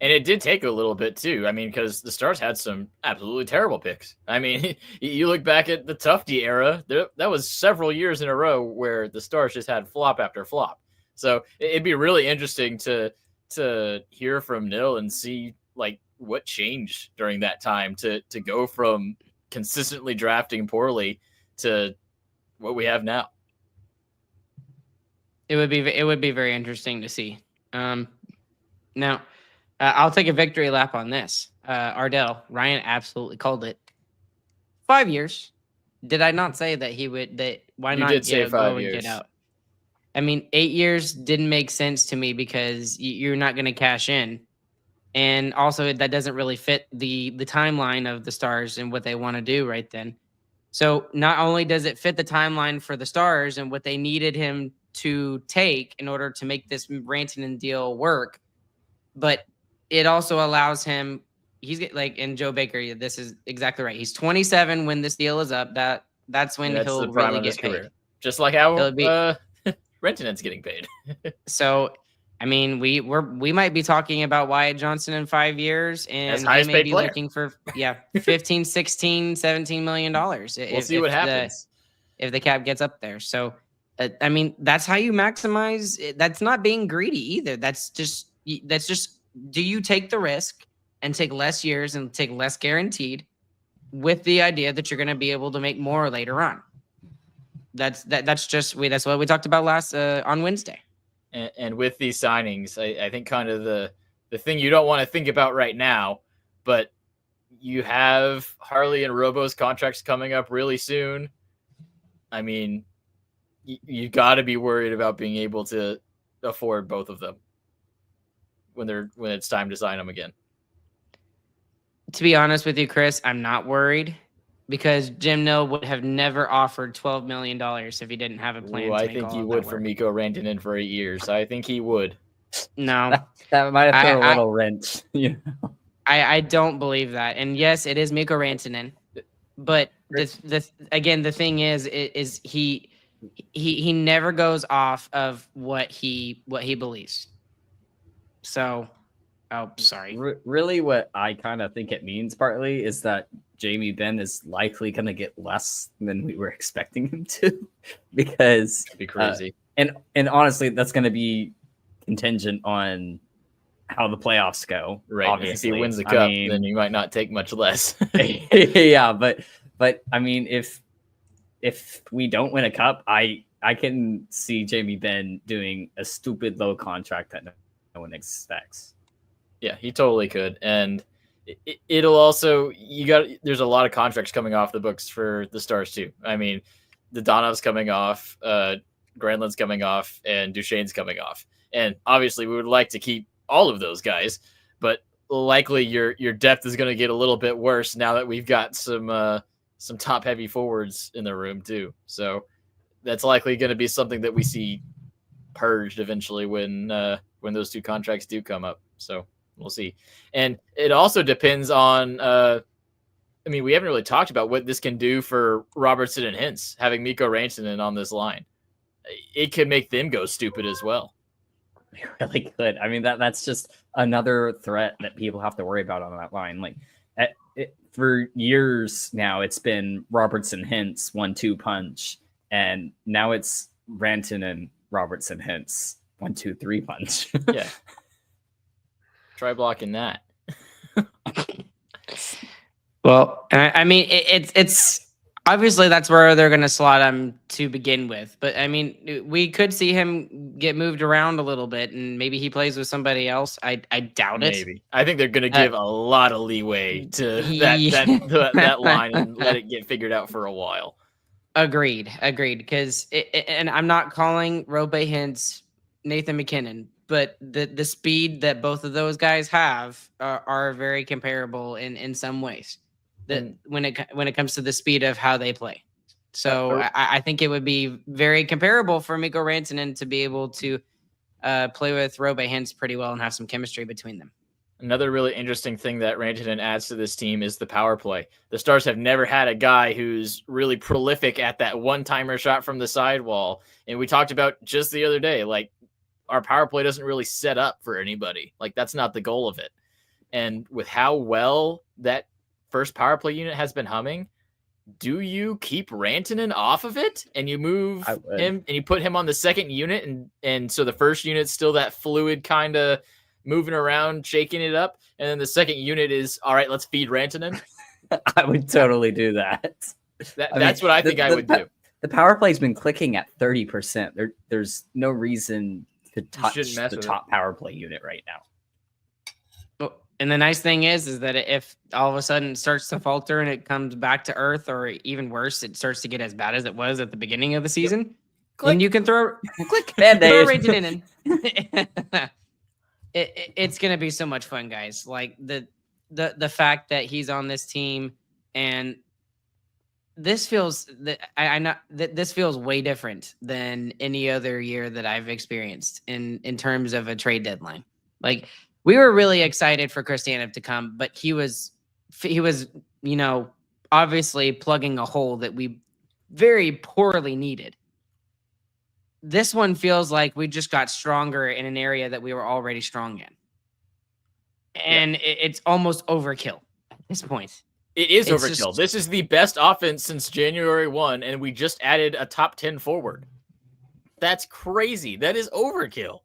And it did take a little bit too. I mean, because the Stars had some absolutely terrible picks. I mean, you look back at the Tufte era, that was several years in a row where the Stars just had flop after flop. So it'd be really interesting to hear from Nill and see like what changed during that time to go from consistently drafting poorly to what we have now. It would be very interesting to see. Now, I'll take a victory lap on this. Ardell, Ryan absolutely called it. 5 years. Did I not say that he would? That why you not did say 5 years. And get out? I mean, 8 years didn't make sense to me because you're not going to cash in, and also that doesn't really fit the timeline of the Stars and what they want to do right then. So not only does it fit the timeline for the Stars and what they needed him to take in order to make this Rantanen deal work, but it also allows him. He's like, and Joe Baker, this is exactly right. He's 27 when this deal is up. That's when he'll really get paid. Career. Just like how Rantanen's getting paid. So, I mean, we might be talking about Wyatt Johnston in 5 years, and he may be looking for 15, 16, 17 million dollars. We'll see what happens if the cap gets up there. So, I mean, that's how you maximize. That's not being greedy either. That's just. Do you take the risk and take less years and take less guaranteed, with the idea that you're going to be able to make more later on? That's what we talked about last on Wednesday. And with these signings, I think kind of the thing you don't want to think about right now, but you have Harley and Robo's contracts coming up really soon. I mean, you got to be worried about being able to afford both of them when it's time to sign them again. To be honest with you, Chris, I'm not worried, because Jim Nill would have never offered $12 million if he didn't have a plan. I think he would for Mikko Rantanen for 8 years. I think he would. No, that might have thrown a little wrench. I don't believe that. And yes, it is Mikko Rantanen, but the thing is he never goes off of what he believes. So, sorry. Really, what I kind of think it means partly is that Jamie Benn is likely going to get less than we were expecting him to, because it'd be crazy. And honestly, that's going to be contingent on how the playoffs go. Right. Obviously, if he wins the cup, then you might not take much less. Yeah, but I mean, if we don't win a cup, I can see Jamie Benn doing a stupid low contract that no one expects. Yeah, he totally could. And it'll also, there's a lot of contracts coming off the books for the Stars too. I mean, the Donov's coming off, Granlund's coming off, and Duchesne's coming off. And obviously we would like to keep all of those guys, but likely your depth is going to get a little bit worse now that we've got some top heavy forwards in the room too. So that's likely going to be something that we see purged eventually when those two contracts do come up. So We'll see. And it also depends on, I mean, we haven't really talked about what this can do for Robertson and Hintz, having Mikko Rantanen on this line. It could make them go stupid as well. It really could. I mean, that's just another threat that people have to worry about on that line. Like for years now, it's been Robertson Hintz 1-2 punch, and now it's Rantanen Robertson Hintz 1-2-3 punch. Yeah. Try blocking that. Well, I mean, it's obviously that's where they're going to slot him to begin with. But I mean, we could see him get moved around a little bit, and maybe he plays with somebody else. I doubt it. Maybe. I think they're going to give a lot of leeway to that line and let it get figured out for a while. Agreed. Because and I'm not calling Robe Hintz Nathan McKinnon, but the speed that both of those guys have are very comparable in some ways. That when it comes to the speed of how they play. So I think it would be very comparable for Mikko Rantanen to be able to play with Robe Hintz pretty well and have some chemistry between them. Another really interesting thing that Rantanen adds to this team is the power play. The Stars have never had a guy who's really prolific at that one-timer shot from the sidewall. And we talked about just the other day, like, our power play doesn't really set up for anybody. Like, that's not the goal of it. And with how well that first power play unit has been humming, do you keep Rantanen off of it and you move him and you put him on the second unit, and so the first unit's still that fluid kind of moving around, shaking it up, and then the second unit is, all right, let's feed Rantanen? I would totally do that. That's what I think I would do. The power play's been clicking at 30%. There's no reason to touch the top power play unit right now. And the nice thing is that if all of a sudden it starts to falter and it comes back to earth, or even worse, it starts to get as bad as it was at the beginning of the season, then you can throw Rantanen in. It's going to be so much fun, guys. Like the fact that he's on this team, and this feels this feels way different than any other year that I've experienced in terms of a trade deadline. Like, we were really excited for Kristianev to come, but he was, obviously plugging a hole that we very poorly needed. This one feels like we just got stronger in an area that we were already strong in. And it's almost overkill at this point. It is overkill. This is the best offense since January 1, and we just added a top 10 forward. That's crazy. That is overkill.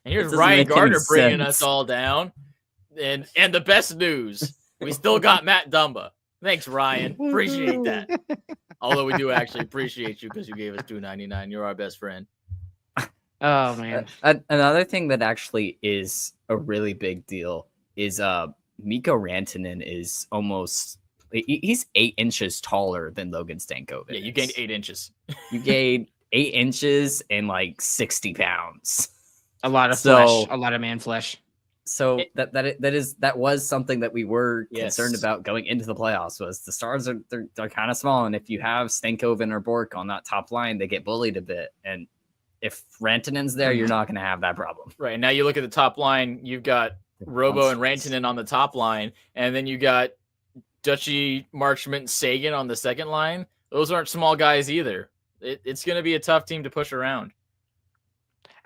And here's Ryan Gardner bringing us all down. And the best news, we still got Matt Dumba. Thanks, Ryan. Appreciate that. Although we do actually appreciate you because you gave us $2.99. You're our best friend. Oh, man. Another thing that actually is a really big deal is Mikko Rantanen is almost... He's 8 inches taller than Logan Stankoven. Yeah, you gained 8 inches. You gained 8 inches and like 60 pounds. A lot of flesh, a lot of man flesh. So that was something that we were concerned about going into the playoffs. Was the Stars they're kind of small, and if you have Stankoven or Bork on that top line, they get bullied a bit. And if Rantanen's there, you're not going to have that problem. Right. And now you look at the top line, you've got Robo and Rantanen on the top line, and then you got Dutchy, Marchment, Seguin on the second line. Those aren't small guys either. It's going to be a tough team to push around.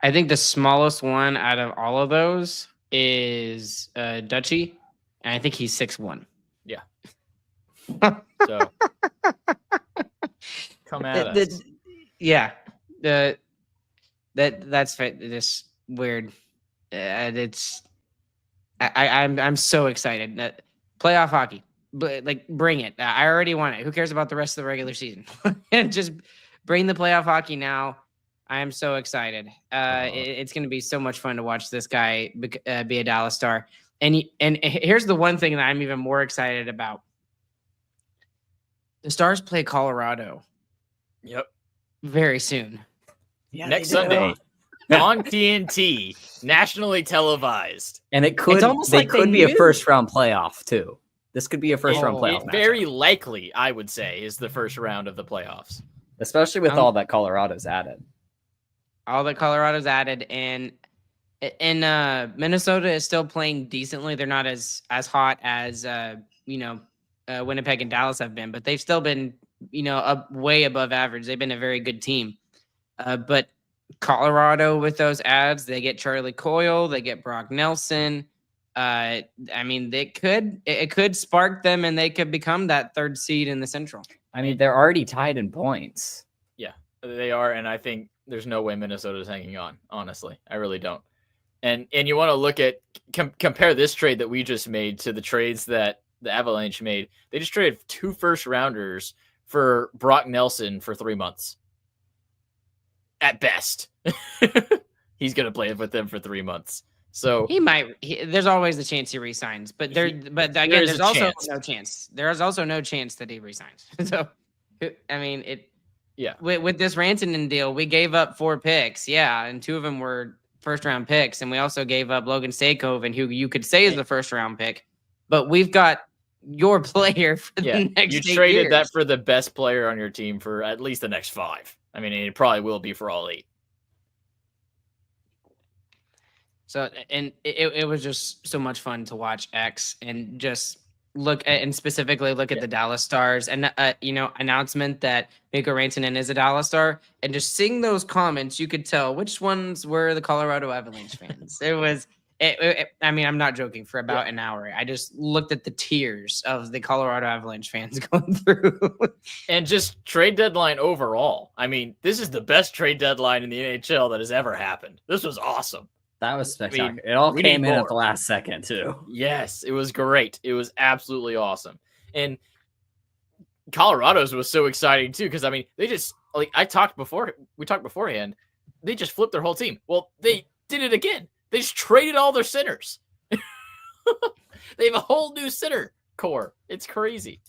I think the smallest one out of all of those is Dutchy, and I think he's 6'1". Yeah. So come at us. Yeah. That's this weird. I'm so excited. Playoff hockey, like, bring it. I already want it. Who cares about the rest of the regular season? And just bring the playoff hockey now. I am so excited. It's going to be so much fun to watch this guy be a Dallas Star. And here's the one thing that I'm even more excited about. The Stars play Colorado. Yep. Very soon. Yeah, next Sunday on TNT, nationally televised. And it could be a first round playoff too. This could be a first round playoff. Very likely, I would say, is the first round of the playoffs. Especially with all that Colorado's added. All that Colorado's added, and And Minnesota is still playing decently. They're not as hot as Winnipeg and Dallas have been, but they've still been up way above average. They've been a very good team. But Colorado with those ads, they get Charlie Coyle, they get Brock Nelson. I mean, it could spark them, and they could become that third seed in the Central. I mean, they're already tied in points. Yeah, they are, and I think there's no way Minnesota's hanging on. Honestly, I really don't. And you want to look at compare this trade that we just made to the trades that the Avalanche made. They just traded 2 first-rounders for Brock Nelson for 3 months. At best. He's going to play with them for 3 months. So he might. There's always a chance he resigns, but there's also no chance. There is also no chance that he resigns. So, I mean, with this Rantanen deal, we gave up 4 picks, and 2 of them were first-round picks, and we also gave up Logan Stankoven, who you could say is a first-round pick, but we've got your player for the next 8 years. You traded that for the best player on your team for at least the next 5. I mean, it probably will be for all 8. So, and it was just so much fun to watch X and just look at, and specifically look at the Dallas Stars and, announcement that Mikko Rantanen is a Dallas Star, and just seeing those comments, you could tell which ones were the Colorado Avalanche fans. I mean, I'm not joking, for about an hour. I just looked at the tears of the Colorado Avalanche fans going through. And just trade deadline overall. I mean, this is the best trade deadline in the NHL that has ever happened. This was awesome. That was spectacular. I mean, it all came in at the last second, too. Yes, it was great. It was absolutely awesome. And Colorado's was so exciting, too, because, I mean, they just, we talked beforehand, they just flipped their whole team. Well, they did it again. They just traded all their centers. They have a whole new center core. It's crazy.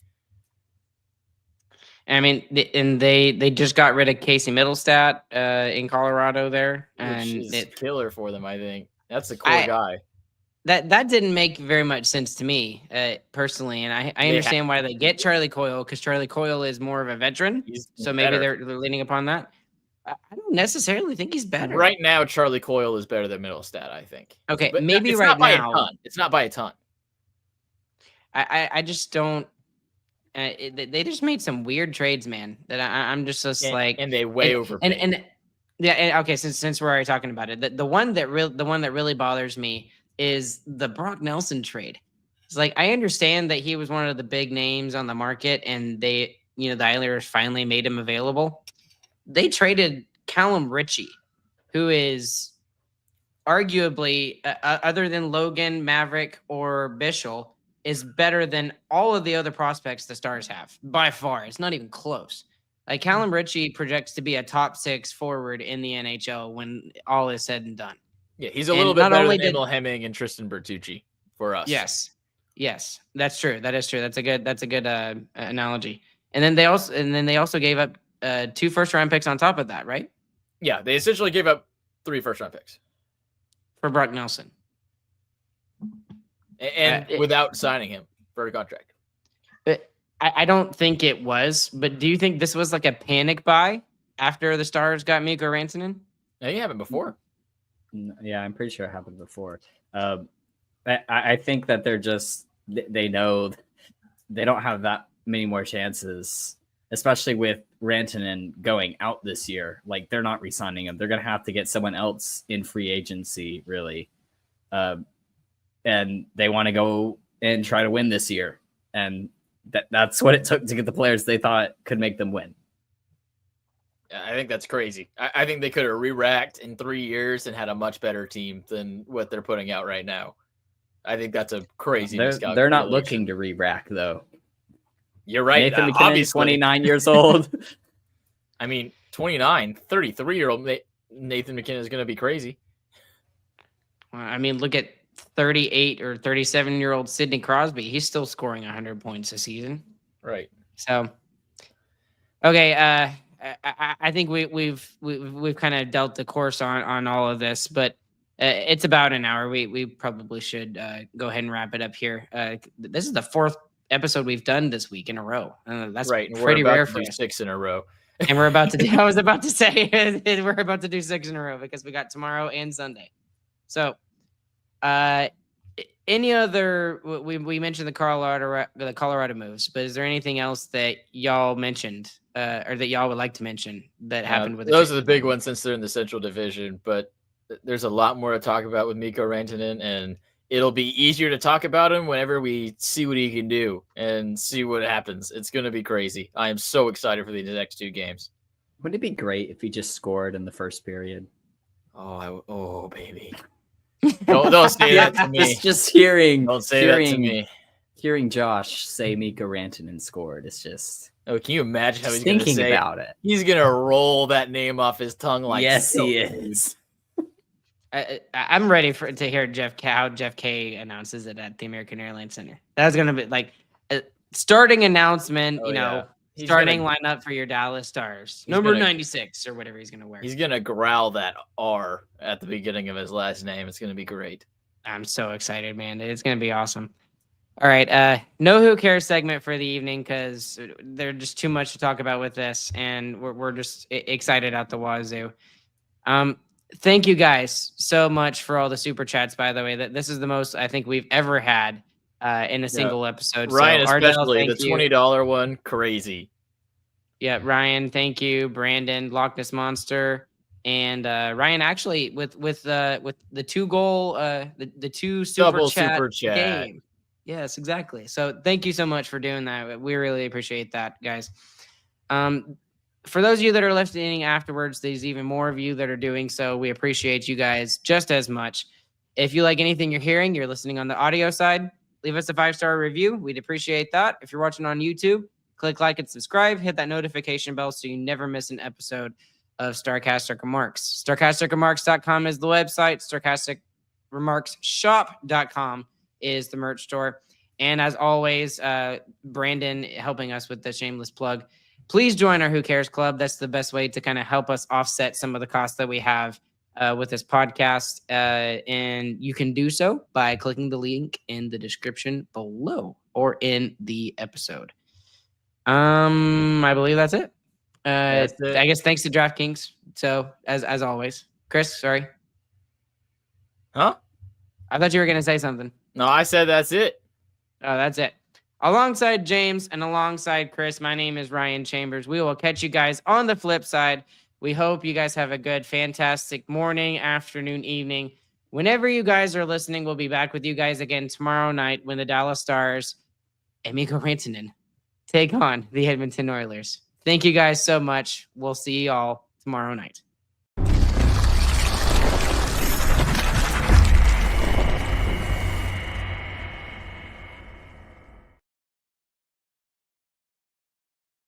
I mean, they just got rid of Casey Middlestat in Colorado there, and it's killer for them. I think that's the core guy. That didn't make very much sense to me personally, and I understand why they get Charlie Coyle, because Charlie Coyle is more of a veteran, so maybe they're leaning upon that. I don't necessarily think he's better right now. Charlie Coyle is better than Middlestat, I think. Okay, but maybe right now it's not by a ton. I just don't. They just made some weird trades, man. That I'm just like, and they overpaid. Okay. Since we're already talking about it, the one that really bothers me is the Brock Nelson trade. It's like, I understand that he was one of the big names on the market, and the Islanders finally made him available. They traded Callum Ritchie, who is arguably, other than Logan, Maverick, or Bischel, is better than all of the other prospects the Stars have by far. It's not even close. Like, Callum Ritchie projects to be a top 6 forward in the NHL when all is said and done. Yeah, he's a little bit better than Emil Hemming and Tristan Bertucci for us. Yes, that's true. That is true. That's a good analogy. And then they also gave up 2 first-round picks on top of that, right? Yeah, they essentially gave up 3 first-round picks for Brock Nelson. And without signing him for a contract. I don't think it was, but do you think this was like a panic buy after the Stars got Mikko Rantanen? No, it happened before. Yeah, I'm pretty sure it happened before. I think that they know they don't have that many more chances, especially with Rantanen going out this year. Like, they're not re-signing him. They're going to have to get someone else in free agency, really. And they want to go and try to win this year. And that's what it took to get the players they thought could make them win. Yeah, I think that's crazy. I think they could have re-racked in 3 years and had a much better team than what they're putting out right now. I think that's a crazy miscalculation. They're not looking to re-rack, though. You're right. Nathan McKinnon's 29 years old. I mean, 29, 33-year-old Nathan McKinnon is going to be crazy. I mean, look at 38 or 37-year-old Sidney Crosby. He's still scoring 100 points a season. Right. So, okay. I think we've kind of dealt the course on all of this, but it's about an hour. We probably should go ahead and wrap it up here. This is the 4th episode we've done this week in a row. That's right. Pretty rare for us. 6 in a row. And we're about to do, I was about to say, we're about to do 6 in a row because we got tomorrow and Sunday. So, any other? We mentioned the Colorado moves, but is there anything else that y'all mentioned, or that y'all would like to mention that happened with those are the big ones since they're in the Central Division? But there's a lot more to talk about with Mikko Rantanen, and it'll be easier to talk about him whenever we see what he can do and see what happens. It's going to be crazy. I am so excited for the next 2 games. Wouldn't it be great if he just scored in the first period? Oh, baby. Don't say that to me. Just hearing. Don't say that to me. Hearing Josh say Mikko Rantanen scored, it's just. Oh, can you imagine how he's thinking say about it? He's gonna roll that name off his tongue like yes, he is. I'm ready to hear how Jeff K announces it at the American Airlines Center. That's gonna be like a starting announcement. Starting lineup for your Dallas Stars, number 96 or whatever he's gonna wear. He's gonna growl that R at the beginning of his last name. It's gonna be great. I'm so excited, man. It's gonna be awesome. All right, no who cares segment for the evening because there's just too much to talk about with this, and we're just excited out the wazoo. Thank you guys so much for all the super chats. By the way, that this is the most I think we've ever had in a single episode. Ryan, so, especially Ardell, the $20 one, crazy. Yeah, Ryan, thank you. Brandon, Loch Ness Monster, and Ryan actually with the 2-goal, the 2 super chat game. Yes, exactly. So thank you so much for doing that. We really appreciate that, guys. For those of you that are listening afterwards, there's even more of you that are doing so. We appreciate you guys just as much. If you like anything you're hearing, you're listening on the audio side, leave us a 5-star review. We'd appreciate that. If you're watching on YouTube, click like and subscribe. Hit that notification bell so you never miss an episode of Starcast Circle Marks. StarcastCircleMarks.com is the website. StarcastRemarksShop.com is the merch store. And as always, Brandon helping us with the shameless plug. Please join our Who Cares Club. That's the best way to kind of help us offset some of the costs that we have with this podcast. And you can do so by clicking the link in the description below or in the episode. I believe that's it. I guess thanks to DraftKings. So as always, Chris, sorry. Huh? I thought you were going to say something. No, I said that's it. Oh, that's it. Alongside James and alongside Chris, my name is Ryan Chambers. We will catch you guys on the flip side. We hope you guys have a good, fantastic morning, afternoon, evening. Whenever you guys are listening, we'll be back with you guys again tomorrow night when the Dallas Stars and Mikko Rantanen take on the Edmonton Oilers. Thank you guys so much. We'll see you all tomorrow night.